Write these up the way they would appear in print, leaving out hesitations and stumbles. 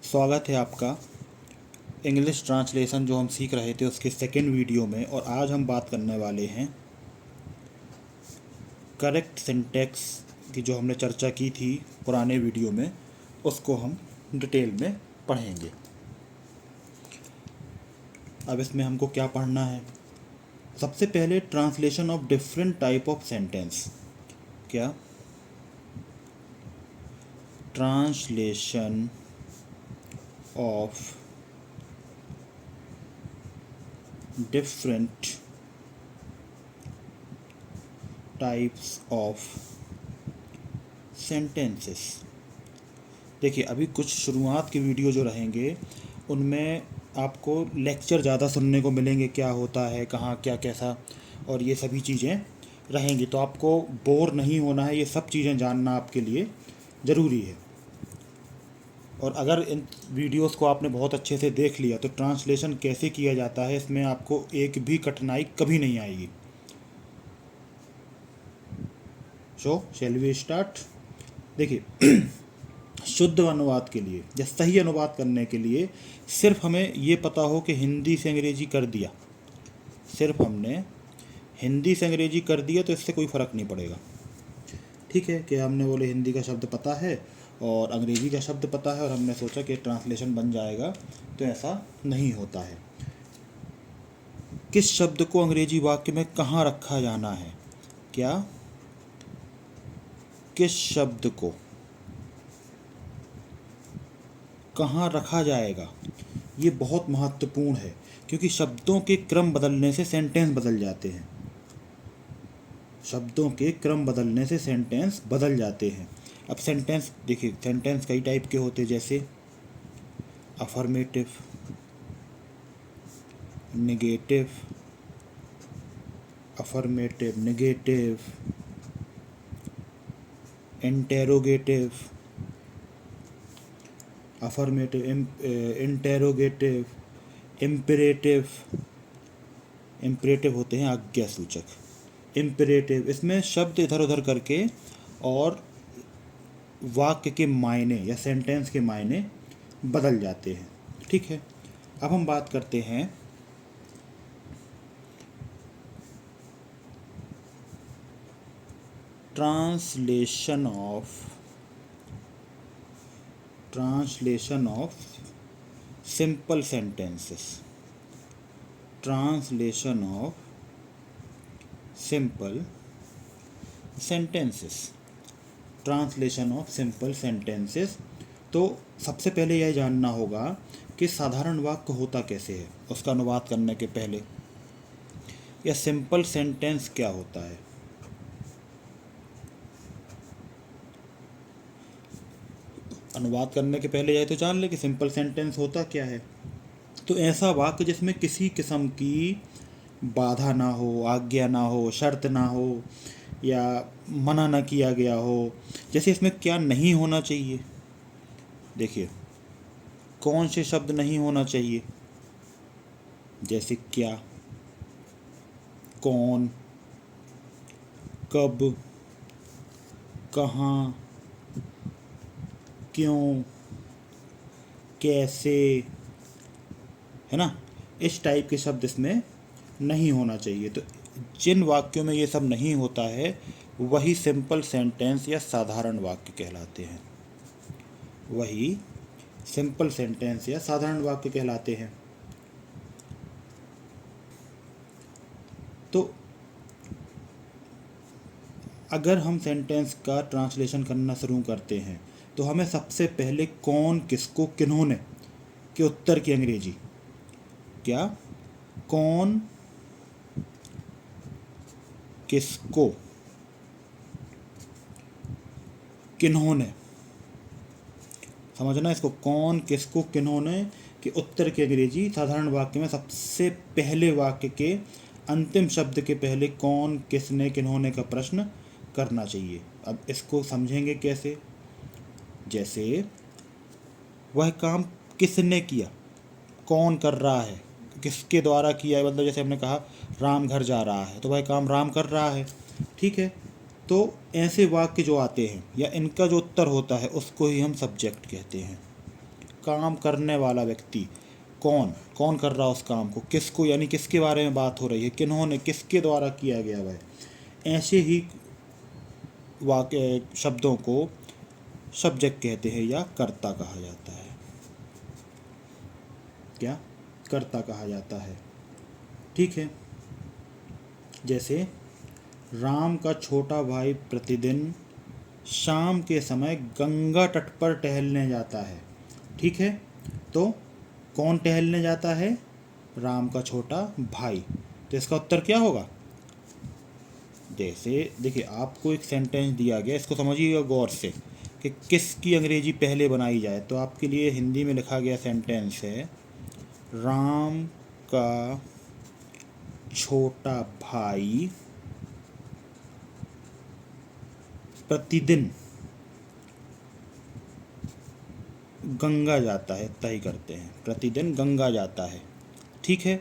स्वागत है आपका इंग्लिश ट्रांसलेशन जो हम सीख रहे थे उसके सेकेंड वीडियो में। और आज हम बात करने वाले हैं करेक्ट सिंटैक्स की, जो हमने चर्चा की थी पुराने वीडियो में, उसको हम डिटेल में पढ़ेंगे। अब इसमें हमको क्या पढ़ना है? सबसे पहले translation of different type of sentence. क्या? Translation of different types of sentences। देखिए, अभी कुछ शुरुआत के वीडियो जो रहेंगे उनमें आपको लेक्चर ज़्यादा सुनने को मिलेंगे, क्या होता है, कहाँ क्या कैसा, और ये सभी चीज़ें रहेंगी। तो आपको बोर नहीं होना है, ये सब चीज़ें जानना आपके लिए ज़रूरी है। और अगर इन वीडियोस को आपने बहुत अच्छे से देख लिया तो ट्रांसलेशन कैसे किया जाता है इसमें आपको एक भी कठिनाई कभी नहीं आएगी। सो शैल वी स्टार्ट। देखिए, शुद्ध अनुवाद के लिए या सही अनुवाद करने के लिए सिर्फ हमें ये पता हो कि हिंदी से अंग्रेजी कर दिया, सिर्फ हमने हिंदी से अंग्रेजी कर दिया तो इससे कोई फ़र्क नहीं पड़ेगा। ठीक है कि हमने बोले हिंदी का शब्द पता है और अंग्रेजी का शब्द पता है और हमने सोचा कि ट्रांसलेशन बन जाएगा, तो ऐसा नहीं होता है। किस शब्द को अंग्रेजी वाक्य में कहाँ रखा जाना है? क्या? किस शब्द को कहाँ रखा जाएगा, ये बहुत महत्वपूर्ण है, क्योंकि शब्दों के क्रम बदलने से सेंटेंस बदल जाते हैं। शब्दों के क्रम बदलने से सेंटेंस बदल जाते हैं। अब सेंटेंस देखिए, सेंटेंस कई टाइप के होते हैं, जैसे affirmative, negative, affirmative, negative, interrogative, affirmative, interrogative, imperative. Imperative होते हैं आज्ञा सूचक। इम्पेरेटिव, इसमें शब्द इधर उधर करके और वाक्य के मायने या सेंटेंस के मायने बदल जाते हैं। ठीक है, अब हम बात करते हैं translation of simple sentences. Translation of simple sentences. Translation of simple sentences. तो सबसे पहले यह जानना होगा कि साधारण वाक्य होता कैसे है उसका अनुवाद करने के पहले, या सिंपल सेंटेंस क्या होता है। अनुवाद करने के पहले यह तो जान ले कि सिंपल सेंटेंस होता क्या है। तो ऐसा वाक्य जिसमें किसी किस्म की बाधा ना हो, आज्ञा ना हो, शर्त ना हो, या मना ना किया गया हो। जैसे इसमें क्या नहीं होना चाहिए? देखिए, कौन से शब्द नहीं होना चाहिए? जैसे क्या, कौन, कब, कहाँ, क्यों, कैसे, है ना, इस टाइप के शब्द इसमें नहीं होना चाहिए। तो जिन वाक्यों में ये सब नहीं होता है वही सिंपल सेंटेंस या साधारण वाक्य कहलाते हैं। वही सिंपल सेंटेंस या साधारण वाक्य कहलाते हैं। तो अगर हम सेंटेंस का ट्रांसलेशन करना शुरू करते हैं तो हमें सबसे पहले कौन, किसको, किन्होंने के उत्तर की अंग्रेजी। क्या? कौन, किसको, किन्होंने। समझना इसको, कौन, किसको, किन्होंने के उत्तर की अंग्रेजी साधारण वाक्य में सबसे पहले वाक्य के अंतिम शब्द के पहले कौन, किसने, किन्होंने का प्रश्न करना चाहिए। अब इसको समझेंगे कैसे? जैसे वह काम किसने किया, कौन कर रहा है, किसके द्वारा किया है। मतलब जैसे हमने कहा राम घर जा रहा है, तो वह काम राम कर रहा है। ठीक है, तो ऐसे वाक्य जो आते हैं या इनका जो उत्तर होता है उसको ही हम सब्जेक्ट कहते हैं। काम करने वाला व्यक्ति कौन कौन कर रहा है उस काम को, किसको, यानी किसके बारे में बात हो रही है, किन्होंने, किसके द्वारा किया गया वह, ऐसे ही वाक्य शब्दों को सब्जेक्ट कहते हैं या कर्ता कहा जाता है। क्या कर्ता कहा जाता है। ठीक है, जैसे राम का छोटा भाई प्रतिदिन शाम के समय गंगा तट पर टहलने जाता है। ठीक है, तो कौन टहलने जाता है? राम का छोटा भाई। तो इसका उत्तर क्या होगा? जैसे देखिए, आपको एक सेंटेंस दिया गया, इसको समझिएगा गौर से कि किसकी अंग्रेजी पहले बनाई जाए। तो आपके लिए हिंदी में लिखा गया सेंटेंस है, राम का छोटा भाई प्रतिदिन गंगा जाता है, तय करते हैं, प्रतिदिन गंगा जाता है। ठीक है,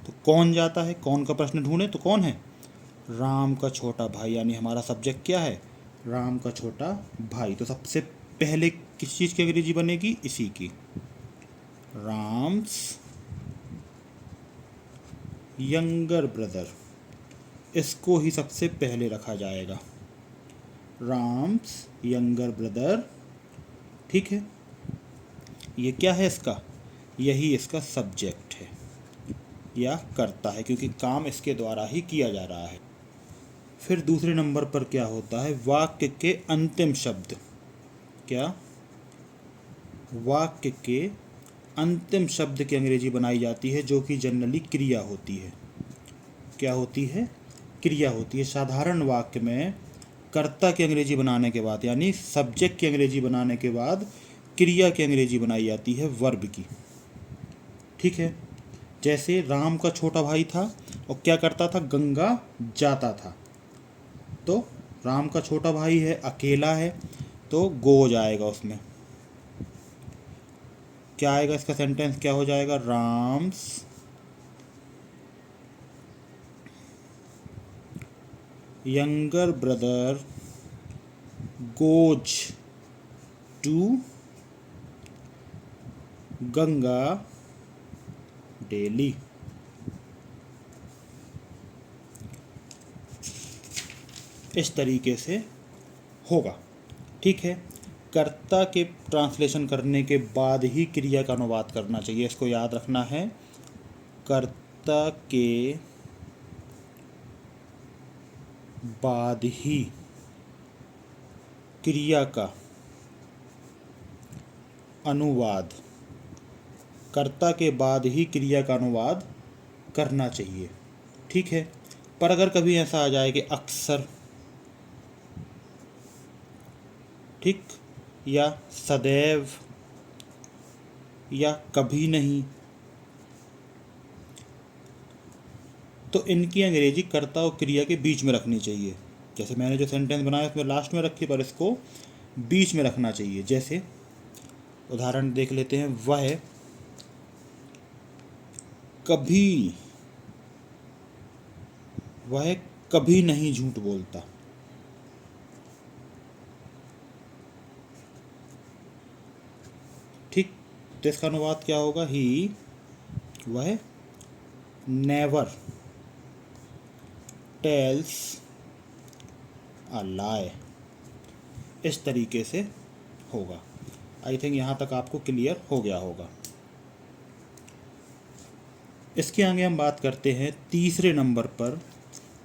तो कौन जाता है, कौन का प्रश्न ढूंढे, तो कौन है? राम का छोटा भाई, यानी हमारा सब्जेक्ट क्या है? राम का छोटा भाई। तो सबसे पहले किस चीज़ की अंग्रेजी बनेगी? इसी की, राम्स यंगर ब्रदर। इसको ही सबसे पहले रखा जाएगा, राम्स यंगर ब्रदर। ठीक है, ये क्या है इसका? यही इसका सब्जेक्ट है या कर्ता है, क्योंकि काम इसके द्वारा ही किया जा रहा है। फिर दूसरे नंबर पर क्या होता है? वाक्य के अंतिम शब्द। क्या? वाक्य के अंतिम शब्द की अंग्रेजी बनाई जाती है, जो कि जनरली क्रिया होती है। क्या होती है? क्रिया होती है। साधारण वाक्य में कर्ता की अंग्रेजी बनाने के बाद, यानी सब्जेक्ट की अंग्रेजी बनाने के बाद क्रिया की अंग्रेजी बनाई जाती है, वर्ब की। ठीक है, जैसे राम का छोटा भाई था और क्या करता था? गंगा जाता था। तो राम का छोटा भाई है, अकेला है, तो गो जाएगा उसमें। क्या आएगा इसका सेंटेंस? क्या हो जाएगा? Ram's younger brother goes to Ganga daily. इस तरीके से होगा। ठीक है, कर्ता के ट्रांसलेशन करने के बाद ही क्रिया का अनुवाद करना चाहिए, इसको याद रखना है। कर्ता के बाद ही क्रिया का अनुवाद, कर्ता के बाद ही क्रिया का अनुवाद करना चाहिए। ठीक है, पर अगर कभी ऐसा आ जाए कि अक्सर, ठीक, या सदैव, या कभी नहीं, तो इनकी अंग्रेजी कर्ता और क्रिया के बीच में रखनी चाहिए। जैसे मैंने जो सेंटेंस बनाया उसमें लास्ट में रखी, पर इसको बीच में रखना चाहिए। जैसे उदाहरण देख लेते हैं, वह कभी वह कभी नहीं झूठ बोलता। ठीक, तो इसका अनुवाद क्या होगा? वह नेवर टेल्स अ लाई। इस तरीके से होगा। आई थिंक यहाँ तक आपको क्लियर हो गया होगा। इसके आगे हम बात करते हैं तीसरे नंबर पर।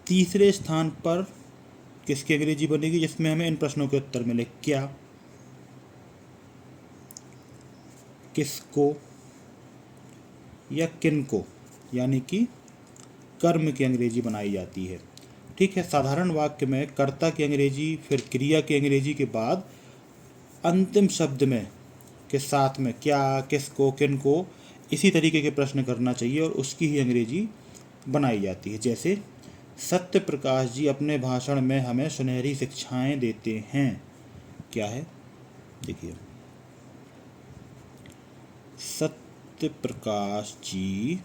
तीसरे स्थान पर किसकी अंग्रेजी बनेगी जिसमें हमें इन प्रश्नों के उत्तर मिले? क्या, किसको या किनको, यानी कि कर्म की अंग्रेजी बनाई जाती है। ठीक है, साधारण वाक्य में कर्ता की अंग्रेजी, फिर क्रिया की अंग्रेजी के बाद अंतिम शब्द में के साथ में क्या, किसको, किनको, इसी तरीके के प्रश्न करना चाहिए और उसकी ही अंग्रेजी बनाई जाती है। जैसे सत्य प्रकाश जी अपने भाषण में हमें सुनहरी शिक्षाएं देते हैं। क्या है? देखिए, सत्य प्रकाश जी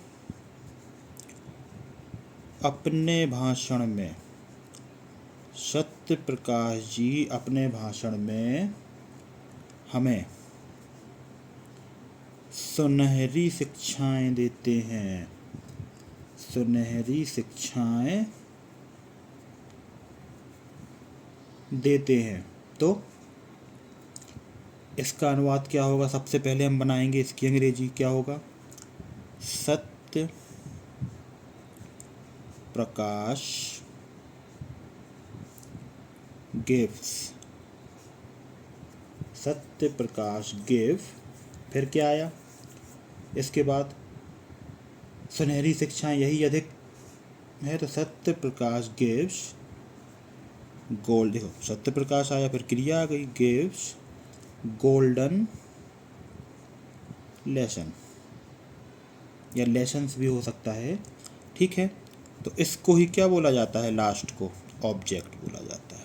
अपने भाषण में, सत्य प्रकाश जी अपने भाषण में हमें सुनहरी शिक्षाएं देते हैं, सुनहरी शिक्षाएं देते हैं। तो इसका अनुवाद क्या होगा? सबसे पहले हम बनाएंगे इसकी अंग्रेजी क्या होगा? सत्य प्रकाश गिव्स, सत्य प्रकाश गिव, फिर क्या आया इसके बाद? सुनहरी शिक्षाएं, यही अधिक है तो सत्य प्रकाश गिव्स गोल्ड। देखो सत्य प्रकाश आया, फिर क्रिया आ गई, गिव्स गोल्डन लेसन, या लेसन्स भी हो सकता है, ठीक है। तो इसको ही क्या बोला जाता है? लास्ट को ऑब्जेक्ट बोला जाता है,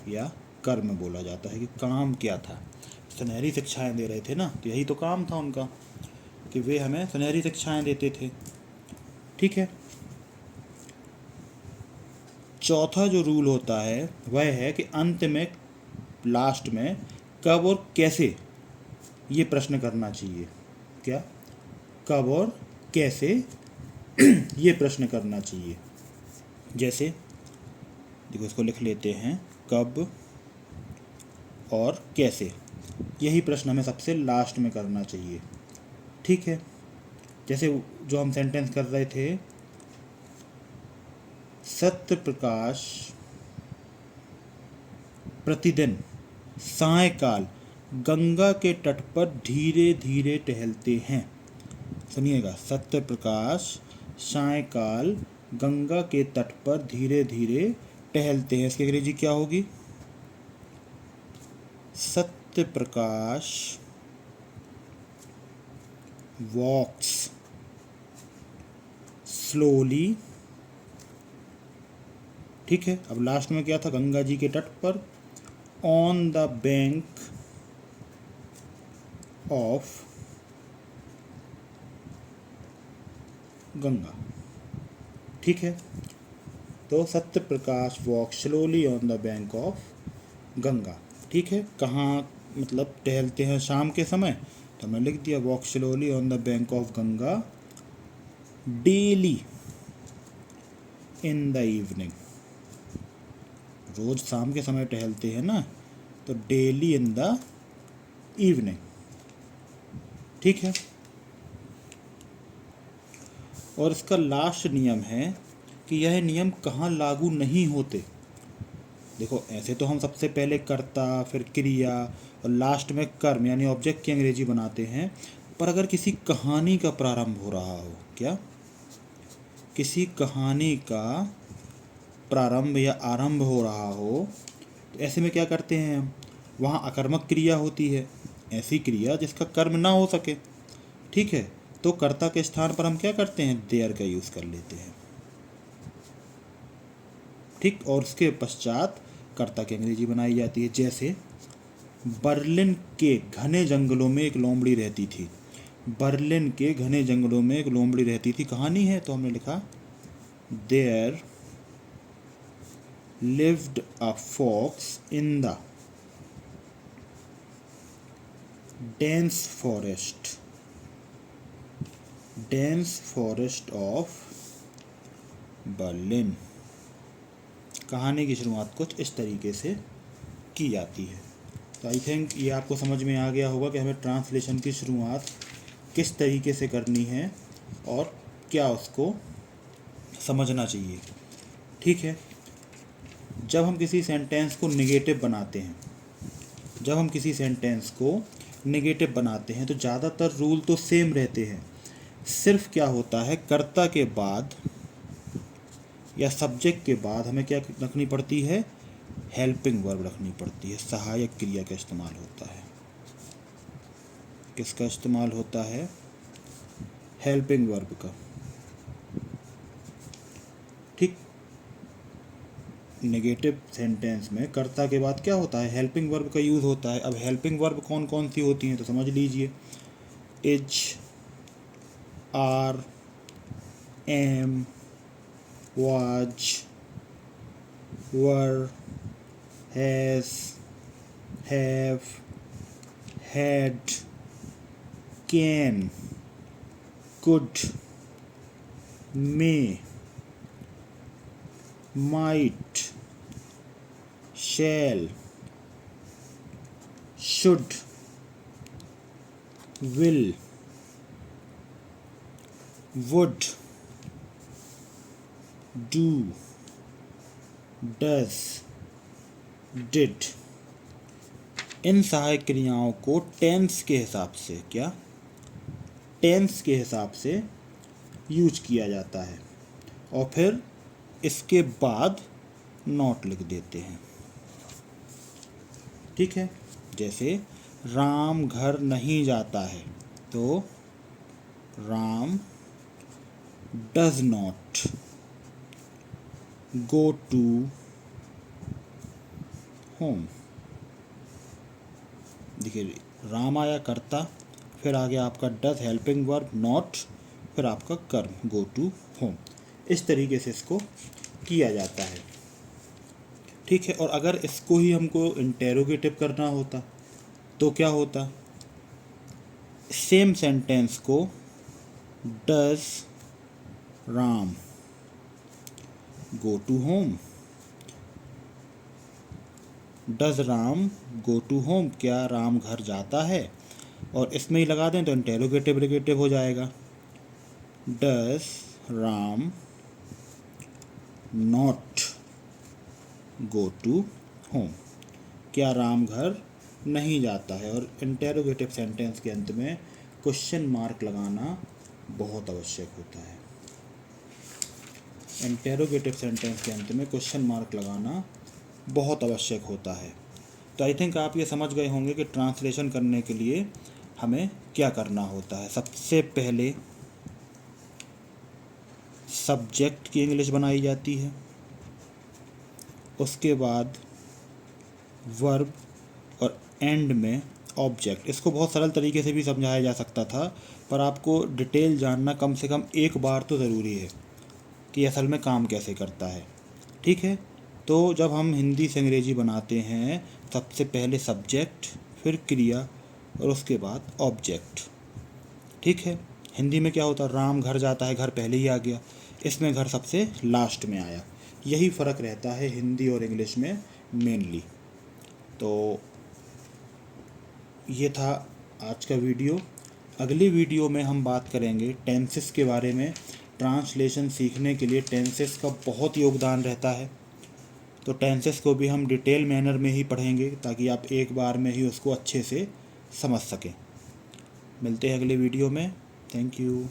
या कर्म बोला जाता है। कि काम क्या था? सुनहरी शिक्षाएं दे रहे थे ना, तो यही तो काम था उनका कि वे हमें सुनहरी शिक्षाएं देते थे, ठीक है। चौथा जो रूल होता है वह है कि अंत में, लास्ट में कब और कैसे ये प्रश्न करना चाहिए। क्या? कब और कैसे ये प्रश्न करना चाहिए। जैसे देखो इसको लिख लेते हैं, कब और कैसे, यही प्रश्न हमें सबसे लास्ट में करना चाहिए, ठीक है। जैसे जो हम सेंटेंस कर रहे थे, सत्य प्रकाश प्रतिदिन सायंकाल गंगा के तट पर धीरे धीरे टहलते हैं। सुनिएगा, सत्य प्रकाश सायंकाल गंगा के तट पर धीरे धीरे टहलते हैं। इसकी अंग्रेजी क्या होगी? सत्य प्रकाश वॉक्स स्लोली, ठीक है। अब लास्ट में क्या था? गंगा जी के तट पर, on the bank of Ganga, ठीक है। तो Satya Prakash walk slowly on the bank of Ganga, ठीक है। कहाँ मतलब टहलते हैं? शाम के समय, तो हमने लिख दिया walk slowly on the bank of Ganga daily in the evening. रोज शाम के समय टहलते हैं ना, तो डेली इन द इवनिंग, ठीक है। और इसका लास्ट नियम है कि यह नियम कहाँ लागू नहीं होते। देखो ऐसे तो हम सबसे पहले कर्ता, फिर क्रिया और लास्ट में कर्म यानी ऑब्जेक्ट की अंग्रेजी बनाते हैं, पर अगर किसी कहानी का प्रारंभ हो रहा हो, क्या? किसी कहानी का प्रारंभ या आरंभ हो रहा हो, तो ऐसे में क्या करते हैं हम? वहाँ अकर्मक क्रिया होती है, ऐसी क्रिया जिसका कर्म ना हो सके, ठीक है। तो कर्ता के स्थान पर हम क्या करते हैं? देयर का यूज़ कर लेते हैं, ठीक। और उसके पश्चात कर्ता की अंग्रेजी बनाई जाती है। जैसे बर्लिन के घने जंगलों में एक लोमड़ी रहती थी। बर्लिन के घने जंगलों में एक लोमड़ी रहती थी, कहानी है, तो हमने लिखा there lived a fox in the dense forest of Berlin। कहानी की शुरुआत कुछ इस तरीके से की जाती है। तो आई थिंक ये आपको समझ में आ गया होगा कि हमें ट्रांसलेशन की शुरुआत किस तरीके से करनी है और क्या उसको समझना चाहिए, ठीक है। जब हम किसी सेंटेंस को नेगेटिव बनाते हैं, तो ज़्यादातर रूल तो सेम रहते हैं। सिर्फ क्या होता है, कर्ता के बाद या सब्जेक्ट के बाद हमें क्या रखनी पड़ती है? हेल्पिंग वर्ब रखनी पड़ती है, सहायक क्रिया का इस्तेमाल होता है। किसका इस्तेमाल होता है? हेल्पिंग वर्ब का, ठीक। नेगेटिव सेंटेंस में कर्ता के बाद क्या होता है? हेल्पिंग वर्ब का यूज़ होता है। अब हेल्पिंग वर्ब कौन कौन सी होती हैं तो समझ लीजिए, is, are, am, was, were, has, have, had, can, could, may, might, shall, should, will, would, do, does, did. इन सहायक क्रियाओं को टेंस के हिसाब से टेंस के हिसाब से यूज किया जाता है और फिर इसके बाद नॉट लिख देते हैं। ठीक है, जैसे राम घर नहीं जाता है तो Ram does not go to home. देखिए, राम आया कर्ता, फिर आ गया आपका डज हेल्पिंग वर्ब, नॉट, फिर आपका कर्म गो टू होम। इस तरीके से इसको किया जाता है। ठीक है, और अगर इसको ही हमको इंटेरोगेटिव करना होता तो क्या होता? सेम सेंटेंस को does Ram go to home, does Ram go to home, क्या राम घर जाता है, और इसमें ही लगा दें तो इंटेरोगेटिव रिलेटिव हो जाएगा। Does Ram not go to home, क्या राम घर नहीं जाता है। और इंटेरोगेटिव सेंटेंस के अंत में क्वेश्चन मार्क लगाना बहुत आवश्यक होता है। इंटेरोगेटिव सेंटेंस के अंत में क्वेश्चन मार्क लगाना बहुत आवश्यक होता है। तो आई थिंक आप ये समझ गए होंगे कि ट्रांसलेशन करने के लिए हमें क्या करना होता है। सबसे पहले सब्जेक्ट की इंग्लिश बनाई जाती है, उसके बाद वर्ब और एंड में ऑब्जेक्ट। इसको बहुत सरल तरीके से भी समझाया जा सकता था, पर आपको डिटेल जानना कम से कम एक बार तो ज़रूरी है कि असल में काम कैसे करता है। ठीक है, तो जब हम हिंदी से अंग्रेजी बनाते हैं सबसे पहले सब्जेक्ट, फिर क्रिया और उसके बाद ऑब्जेक्ट। ठीक है, हिंदी में क्या होता है, राम घर जाता है, घर पहले ही आ गया, इसमें घर सबसे लास्ट में आया। यही फ़र्क रहता है हिंदी और इंग्लिश में मेनली। तो ये था आज का वीडियो। अगली वीडियो में हम बात करेंगे टेंसेस के बारे में। ट्रांसलेशन सीखने के लिए टेंसेस का बहुत योगदान रहता है, तो टेंसेस को भी हम डिटेल मैनर में ही पढ़ेंगे ताकि आप एक बार में ही उसको अच्छे से समझ सकें। मिलते हैं अगले वीडियो में। Thank you.